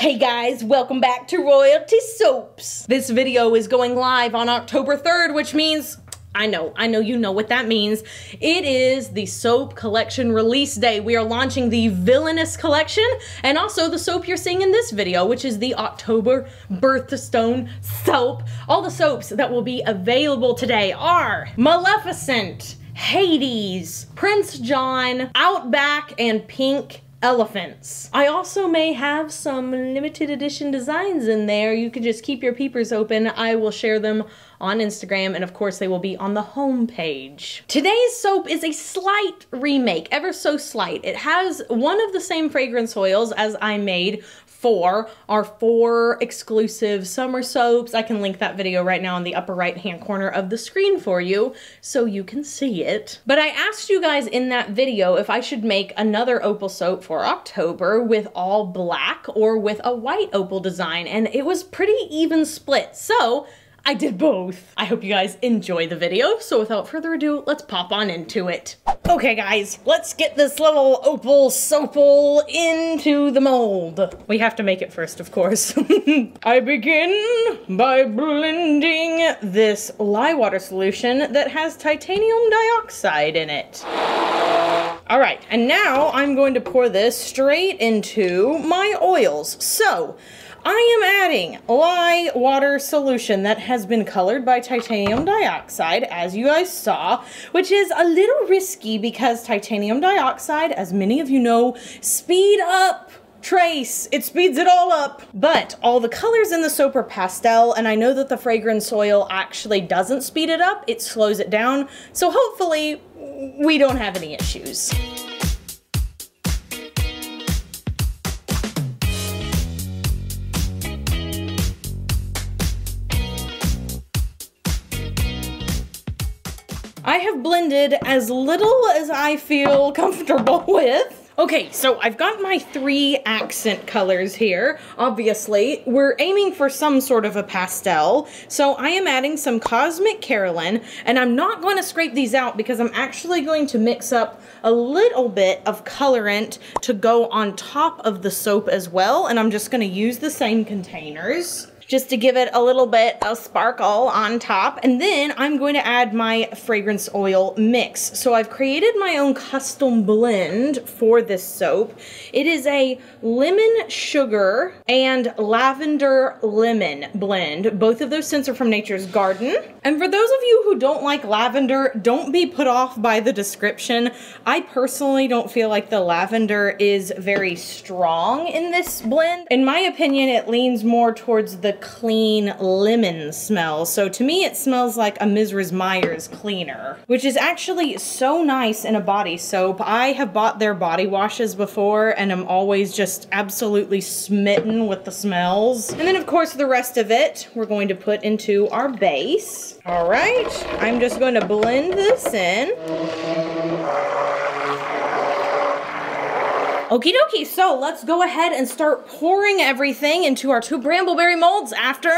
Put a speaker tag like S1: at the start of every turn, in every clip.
S1: Hey guys, welcome back to Royalty Soaps. This video is going live on October 3rd, which means, I know you know what that means. It is the soap collection release day. We are launching the Villainous collection and also the soap you're seeing in this video, which is the October Birthstone soap. All the soaps that will be available today are Maleficent, Hades, Prince John, Outback, and Pink Elephants. I also may have some limited edition designs in there. You can just keep your peepers open. I will share them on Instagram, and of course they will be on the home page. Today's soap is a slight remake, ever so slight. It has one of the same fragrance oils as I made for our 4 exclusive summer soaps. I can link that video right now in the upper right hand corner of the screen for you so you can see it. But I asked you guys in that video if I should make another Opal soap for October with all black or with a white Opal design, and it was pretty even split. So I did both. I hope you guys enjoy the video. So without further ado, let's pop on into it. Okay guys, let's get this little Opal soapal into the mold. We have to make it first, of course. I begin by blending this lye water solution that has titanium dioxide in it. All right, and now I'm going to pour this straight into my oils. So I am adding lye water solution that has been colored by titanium dioxide, as you guys saw, which is a little risky because titanium dioxide, as many of you know, speed up trace. It speeds it all up. But all the colors in the soap are pastel, and I know that the fragrance oil actually doesn't speed it up, it slows it down. So hopefully we don't have any issues. I have blended as little as I feel comfortable with. Okay, so I've got my 3 accent colors here. Obviously, we're aiming for some sort of a pastel. So I am adding some Cosmic Carolyn, and I'm not going to scrape these out because I'm actually going to mix up a little bit of colorant to go on top of the soap as well. And I'm just going to use the same containers just to give it a little bit of sparkle on top. And then I'm going to add my fragrance oil mix. So I've created my own custom blend for this soap. It is a lemon sugar and lavender lemon blend. Both of those scents are from Nature's Garden. And for those of you who don't like lavender, don't be put off by the description. I personally don't feel like the lavender is very strong in this blend. In my opinion, it leans more towards the clean lemon smell. So to me, it smells like a Mrs. Meyer's cleaner, which is actually so nice in a body soap. I have bought their body washes before, and I'm always just absolutely smitten with the smells. And then of course, the rest of it, we're going to put into our base. All right, I'm just going to blend this in. Okie dokie, so let's go ahead and start pouring everything into our 2 brambleberry molds after.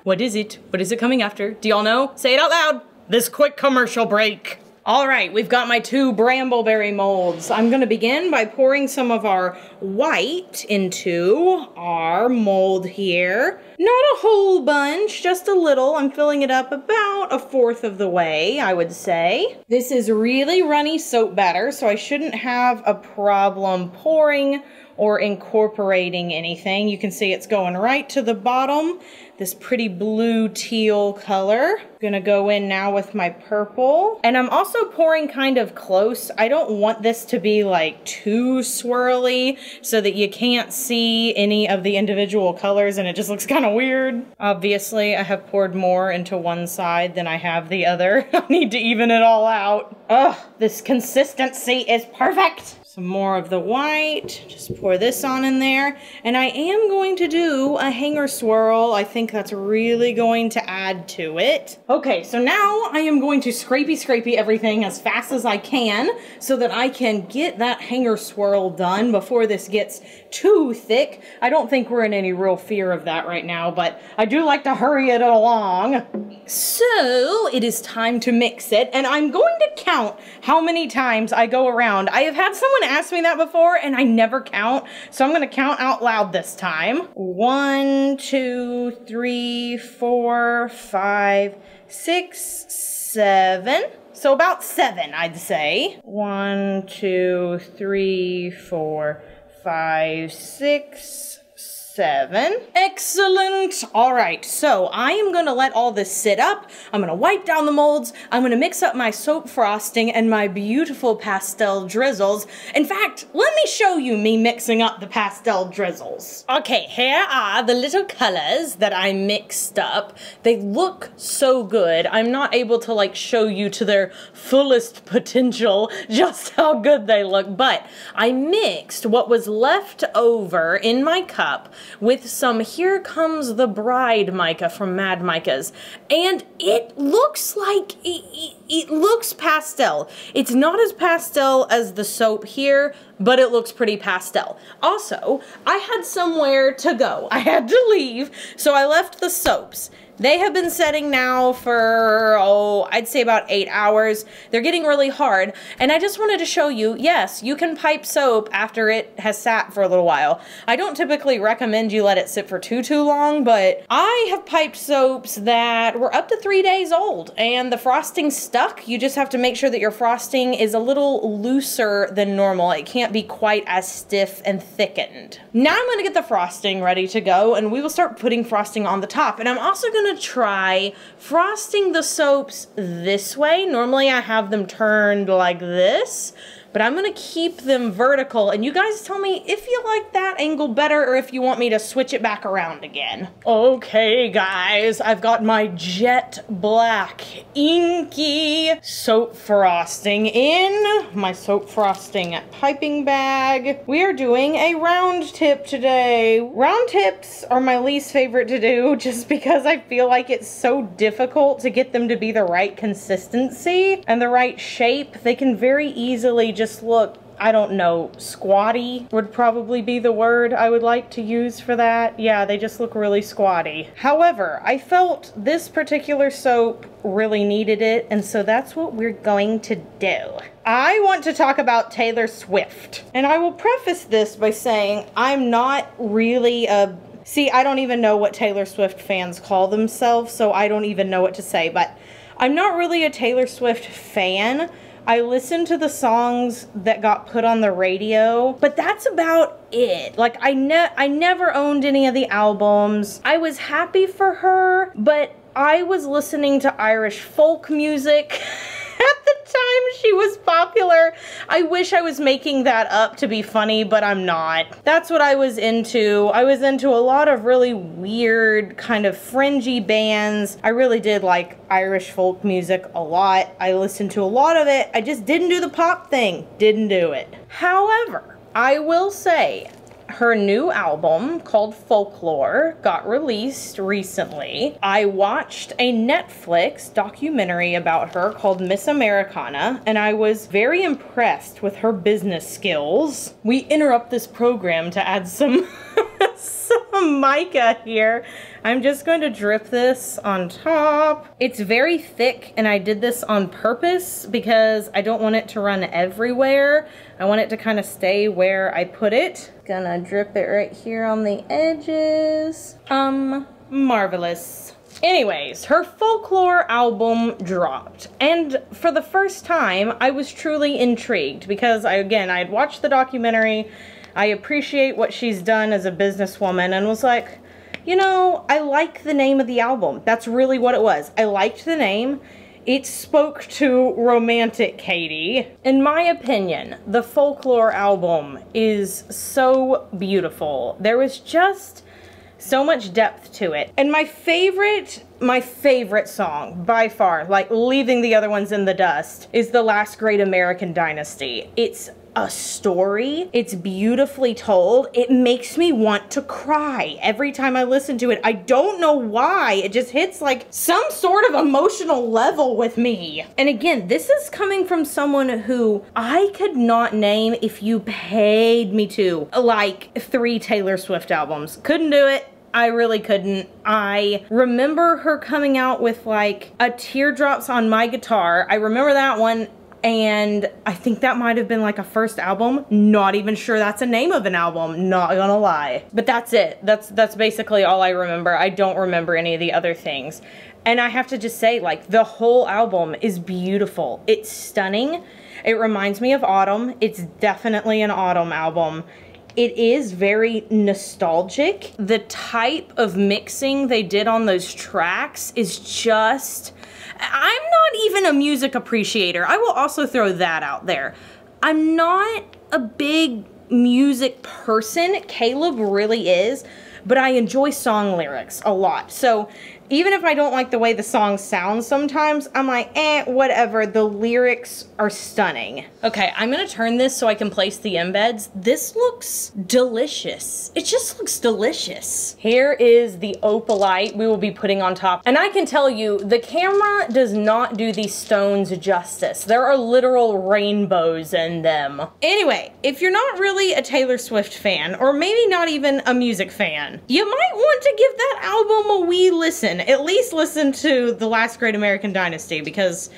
S1: What is it? What is it coming after? Do y'all know? Say it out loud. This quick commercial break. All right, we've got my 2 brambleberry molds. I'm gonna begin by pouring some of our white into our mold here. Not a whole bunch, just a little. I'm filling it up about 1/4 of the way, I would say. This is really runny soap batter, so I shouldn't have a problem pouring or incorporating anything. You can see it's going right to the bottom. This pretty blue teal color. Gonna go in now with my purple. And I'm also pouring kind of close. I don't want this to be like too swirly so that you can't see any of the individual colors and it just looks kind of weird. Obviously, I have poured more into one side than I have the other. I need to even it all out. Ugh, this consistency is perfect. Some more of the white, just pour this on in there. And I am going to do a hanger swirl. I think that's really going to add to it. Okay, so now I am going to scrapey everything as fast as I can so that I can get that hanger swirl done before this gets too thick. I don't think we're in any real fear of that right now, but I do like to hurry it along. So it is time to mix it, and I'm going to count how many times I go around. I have had someone asked me that before and I never count, so I'm gonna count out loud this time. 1, 2, 3, 4, 5, 6, 7. So about 7, I'd say. 1, 2, 3, 4, 5, 6, 7. Excellent. All right, so I am gonna let all this sit up. I'm gonna wipe down the molds. I'm gonna mix up my soap frosting and my beautiful pastel drizzles. In fact, let me show you me mixing up the pastel drizzles. Okay, here are the little colors that I mixed up. They look so good. I'm not able to like show you to their fullest potential just how good they look, but I mixed what was left over in my cup with some Here Comes the Bride mica from Mad Micas, and it looks like it looks pastel. It's not as pastel as the soap here, but it looks pretty pastel. Also, I had somewhere to go. I had to leave, so I left the soaps. They have been setting now for, oh, I'd say about 8 hours. They're getting really hard. And I just wanted to show you, yes, you can pipe soap after it has sat for a little while. I don't typically recommend you let it sit for too long, but I have piped soaps that were up to 3 days old and the frosting stuck. You just have to make sure that your frosting is a little looser than normal. It can't be quite as stiff and thickened. Now I'm gonna get the frosting ready to go and we will start putting frosting on the top. And I'm also gonna try frosting the soaps this way. Normally I have them turned like this, but I'm gonna keep them vertical, and you guys tell me if you like that angle better or if you want me to switch it back around again. Okay guys, I've got my jet black inky soap frosting in my soap frosting piping bag. We are doing a round tip today. Round tips are my least favorite to do just because I feel like it's so difficult to get them to be the right consistency and the right shape. They can very easily just look, I don't know, squatty would probably be the word I would like to use for that. Yeah, they just look really squatty. However, I felt this particular soap really needed it, and so that's what we're going to do. I want to talk about Taylor Swift, and I will preface this by saying I'm not really a... See, I don't even know what Taylor Swift fans call themselves, so I don't even know what to say, but I'm not really a Taylor Swift fan. I listen to the songs that got put on the radio, but that's about it. Like, I never owned any of the albums. I was happy for her, but I was listening to Irish folk music at the time she was popular. I wish I was making that up to be funny, but I'm not. That's what I was into. I was into a lot of really weird, kind of fringy bands. I really did like Irish folk music a lot. I listened to a lot of it. I just didn't do the pop thing. Didn't do it. However, I will say, her new album called Folklore got released recently. I watched a Netflix documentary about her called Miss Americana, and I was very impressed with her business skills. We interrupt this program to add some some mica here. I'm just going to drip this on top. It's very thick, and I did this on purpose because I don't want it to run everywhere. I want it to kind of stay where I put it. Gonna drip it right here on the edges. Marvelous. Anyways, her Folklore album dropped, and for the first time, I was truly intrigued because I had watched the documentary. I appreciate what she's done as a businesswoman and was like, you know, I like the name of the album. That's really what it was. I liked the name. It spoke to romantic Katie. In my opinion, the Folklore album is so beautiful. There was just so much depth to it. And my favorite song by far, like leaving the other ones in the dust, is The Last Great American Dynasty. It's a story. It's beautifully told. It makes me want to cry every time I listen to it. I don't know why. It just hits like some sort of emotional level with me. And again, this is coming from someone who I could not name, if you paid me to, like 3 Taylor Swift albums. Couldn't do it. I really couldn't. I remember her coming out with like a Teardrops on My Guitar. I remember that one. and I think that might have been like a first album. Not even sure that's a name of an album, not gonna lie. But that's it. That's basically all I remember. I don't remember any of the other things. And I have to just say, like, the whole album is beautiful. It's stunning. It reminds me of autumn. It's definitely an autumn album. It is very nostalgic. The type of mixing they did on those tracks is just... I'm not even a music appreciator. I will also throw that out there. I'm not a big music person. Caleb really is, but I enjoy song lyrics a lot. So even if I don't like the way the song sounds sometimes, I'm like, whatever, the lyrics are stunning. Okay, I'm gonna turn this so I can place the embeds. This looks delicious. It just looks delicious. Here is the opalite we will be putting on top. And I can tell you, the camera does not do these stones justice. There are literal rainbows in them. Anyway, if you're not really a Taylor Swift fan, or maybe not even a music fan, you might want to give that album a wee listen. At least listen to The Last Great American Dynasty, because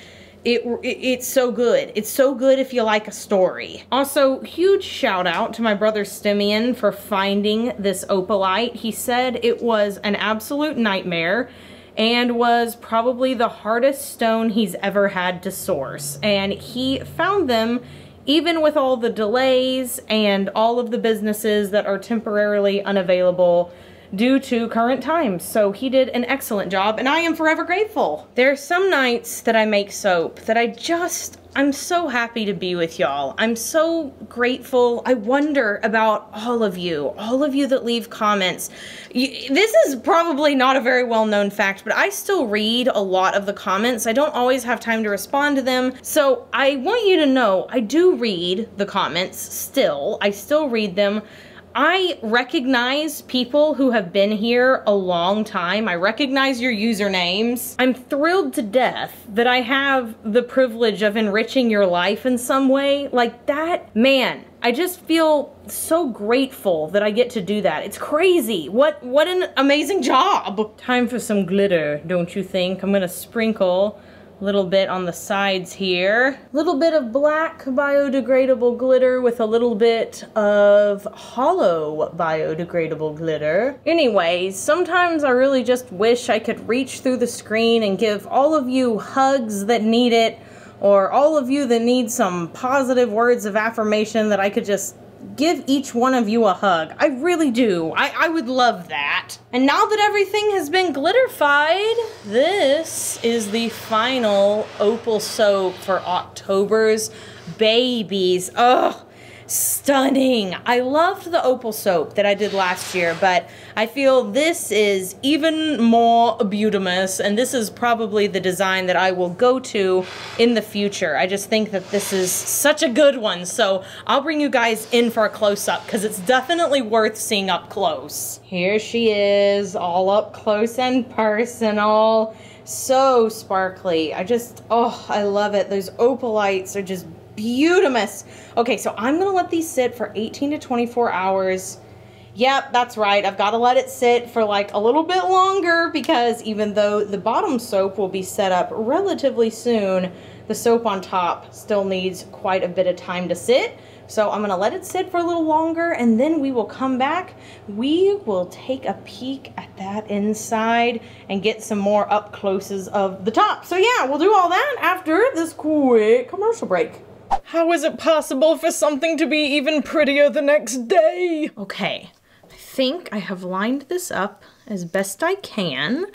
S1: it's so good. It's so good if you like a story. Also, huge shout out to my brother Stimian for finding this opalite. He said it was an absolute nightmare and was probably the hardest stone he's ever had to source. And he found them even with all the delays and all of the businesses that are temporarily unavailable due to current times. So he did an excellent job, and I am forever grateful. There are some nights that I make soap that I'm so happy to be with y'all. I'm so grateful. I wonder about all of you that leave comments. This is probably not a very well-known fact, but I still read a lot of the comments. I don't always have time to respond to them. So I want you to know, I do read the comments still. I still read them. I recognize people who have been here a long time. I recognize your usernames. I'm thrilled to death that I have the privilege of enriching your life in some way. Like that, man, I just feel so grateful that I get to do that. It's crazy. What an amazing job. Time for some glitter, don't you think? I'm gonna sprinkle a little bit on the sides here. A little bit of black biodegradable glitter with a little bit of hollow biodegradable glitter. Anyways, sometimes I really just wish I could reach through the screen and give all of you hugs that need it, or all of you that need some positive words of affirmation, that I could just give each one of you a hug. I really do. I would love that. And now that everything has been glitterified, this is the final Opal soap for October's babies. Ugh, stunning. I loved the Opal soap that I did last year, but I feel this is even more beautimous, and this is probably the design that I will go to in the future. I just think that this is such a good one, so I'll bring you guys in for a close-up, because it's definitely worth seeing up close. Here she is, all up close and personal. So sparkly. I love it. Those opalites are just beautimous. Okay, so I'm gonna let these sit for 18 to 24 hours. Yep, that's right. I've got to let it sit for like a little bit longer, because even though the bottom soap will be set up relatively soon, the soap on top still needs quite a bit of time to sit. So I'm gonna let it sit for a little longer, and then we will come back. We will take a peek at that inside and get some more up closes of the top. So yeah, we'll do all that after this quick commercial break. How is it possible for something to be even prettier the next day? Okay, I think I have lined this up as best I can.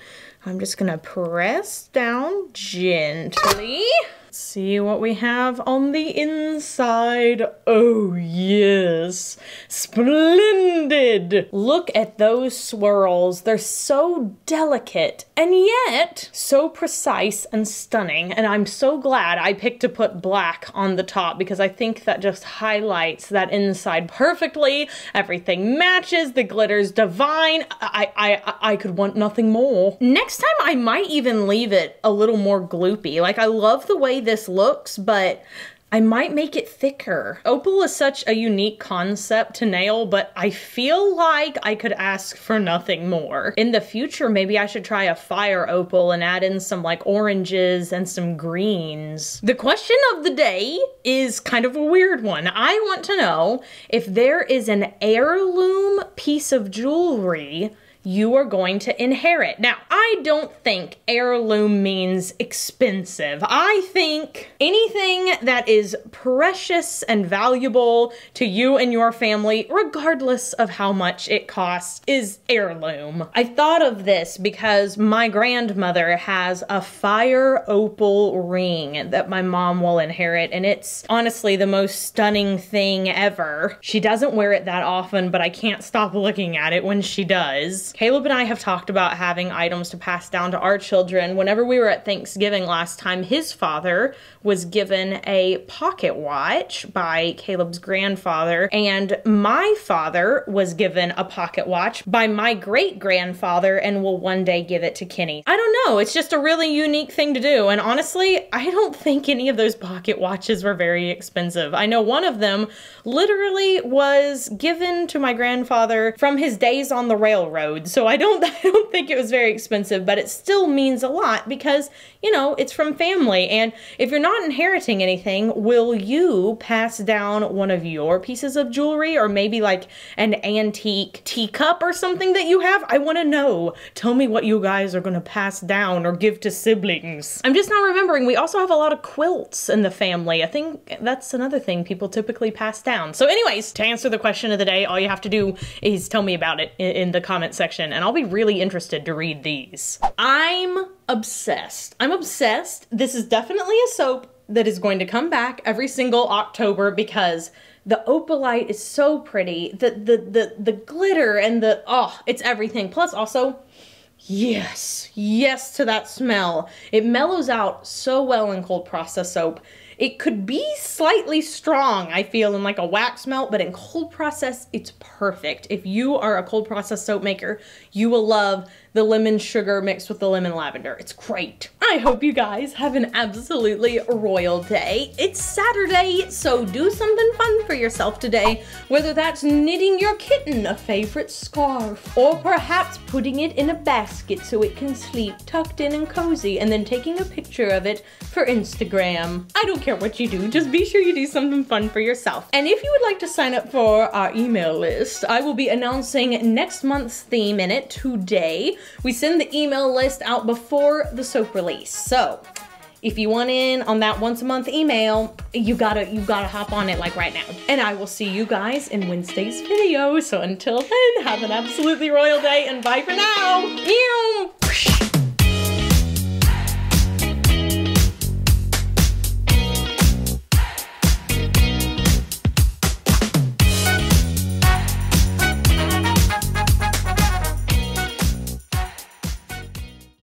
S1: I'm just gonna press down gently. See what we have on the inside. Oh yes, splendid. Look at those swirls. They're so delicate and yet so precise and stunning. And I'm so glad I picked to put black on the top, because I think that just highlights that inside perfectly. Everything matches, the glitter's divine. I could want nothing more. Next time I might even leave it a little more gloopy. Like, I love the way this looks, but I might make it thicker. Opal is such a unique concept to nail, but I feel like I could ask for nothing more. In the future, maybe I should try a fire opal and add in some like oranges and some greens. The question of the day is kind of a weird one. I want to know if there is an heirloom piece of jewelry you are going to inherit. Now, I don't think heirloom means expensive. I think anything that is precious and valuable to you and your family, regardless of how much it costs, is heirloom. I thought of this because my grandmother has a fire opal ring that my mom will inherit, and it's honestly the most stunning thing ever. She doesn't wear it that often, but I can't stop looking at it when she does. Caleb and I have talked about having items to pass down to our children. Whenever we were at Thanksgiving last time, his father was given a pocket watch by Caleb's grandfather, and my father was given a pocket watch by my great-grandfather and will one day give it to Kenny. I don't know, it's just a really unique thing to do, and honestly, I don't think any of those pocket watches were very expensive. I know one of them literally was given to my grandfather from his days on the railroad, so I don't think it was very expensive, but it still means a lot because, you know, it's from family. And if you're not inheriting anything, will you pass down one of your pieces of jewelry, or maybe like an antique teacup or something that you have? I want to know. Tell me what you guys are going to pass down or give to siblings. I'm just now remembering we also have a lot of quilts in the family. I think that's another thing people typically pass down. So anyways, to answer the question of the day, all you have to do is tell me about it in the comment section, and I'll be really interested to read these. I'm obsessed. I'm obsessed. This is definitely a soap that is going to come back every single October because the opalite is so pretty. The glitter and the, oh, it's everything. Plus also, yes to that smell. It mellows out so well in cold process soap. It could be slightly strong, I feel, in like a wax melt, but in cold process, it's perfect. If you are a cold process soap maker, you will love the lemon sugar mixed with the lemon lavender. It's great. I hope you guys have an absolutely royal day. It's Saturday, so do something fun for yourself today, whether that's knitting your kitten a favorite scarf, or perhaps putting it in a basket so it can sleep tucked in and cozy, and then taking a picture of it for Instagram. I don't care what you do, just be sure you do something fun for yourself. And if you would like to sign up for our email list, I will be announcing next month's theme in it today. We send the email list out before the soap release. So if you want in on that once a month email, you gotta hop on it like right now. And I will see you guys in Wednesday's video. So until then, have an absolutely royal day and bye for now. Ew.